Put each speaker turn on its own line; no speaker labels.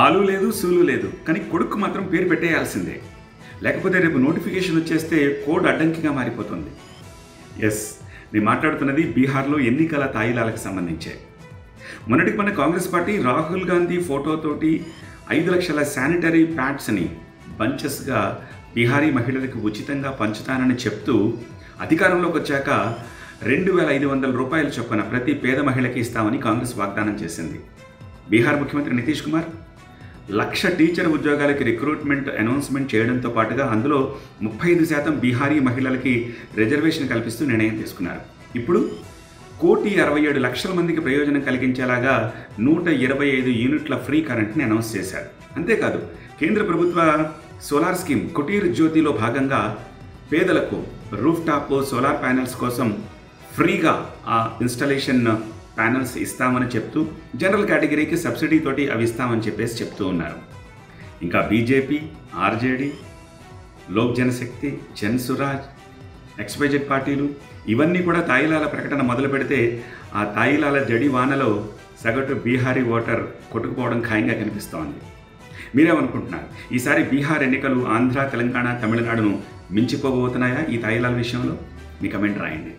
ఆలు లేదు, సూలు లేదు, కానీ కొడుకు మాత్రం పేరు పెట్టేయాల్సిందే. లేకపోతే రేపు నోటిఫికేషన్ వచ్చేస్తే కోడ్ అడ్డంకిగా మారిపోతుంది. ఎస్, నేను మాట్లాడుతున్నది బీహార్లో ఎన్నికల తాయిలాలకు సంబంధించే. మొన్నటికి మొన్న కాంగ్రెస్ పార్టీ రాహుల్ గాంధీ ఫోటోతోటి 5 లక్షల శానిటరీ ప్యాడ్స్ని బంచెస్గా బీహారీ మహిళలకు ఉచితంగా పంచుతానని చెప్తూ అధికారంలోకి వచ్చాక 2,500 రూపాయల చొప్పున ప్రతి పేద మహిళకి ఇస్తామని కాంగ్రెస్ వాగ్దానం చేసింది. బీహార్ ముఖ్యమంత్రి నితీష్ కుమార్ 1,00,000 టీచర్ ఉద్యోగాలకి రిక్రూట్మెంట్ అనౌన్స్మెంట్ చేయడంతో పాటుగా అందులో 35% బీహారీ మహిళలకి రిజర్వేషన్ కల్పిస్తూ నిర్ణయం తీసుకున్నారు. ఇప్పుడు 1,67,00,000 మందికి ప్రయోజనం కలిగించేలాగా 125 యూనిట్ల ఫ్రీ కరెంట్ని అనౌన్స్ చేశారు. అంతేకాదు, కేంద్ర ప్రభుత్వ సోలార్ స్కీమ్ కుటీర్ జ్యోతిలో భాగంగా పేదలకు రూఫ్ టాప్ సోలార్ ప్యానెల్స్ కోసం ఫ్రీగా ఆ ఇన్స్టాలేషన్ ప్యానెల్స్ ఇస్తామని చెప్తూ జనరల్ కేటగిరీకి సబ్సిడీ తోటి అవి ఇస్తామని చెప్తూ ఉన్నారు. ఇంకా BJP, RJD, Lok Janshakti, Jan Suraaj, XYZ పార్టీలు ఇవన్నీ కూడా తాయిలాల ప్రకటన మొదలు పెడితే ఆ తాయిలాల జడి వానలో సగటు బీహారీ ఓటర్ కొట్టుకుపోవడం ఖాయంగా కనిపిస్తోంది. మీరేమనుకుంటున్నారు? ఈసారి బీహార్ ఎన్నికలు ఆంధ్ర, తెలంగాణ, తమిళనాడును మించిపోబోతున్నాయా ఈ తాయిలాల విషయంలో? మీ కమెంట్ రాయండి.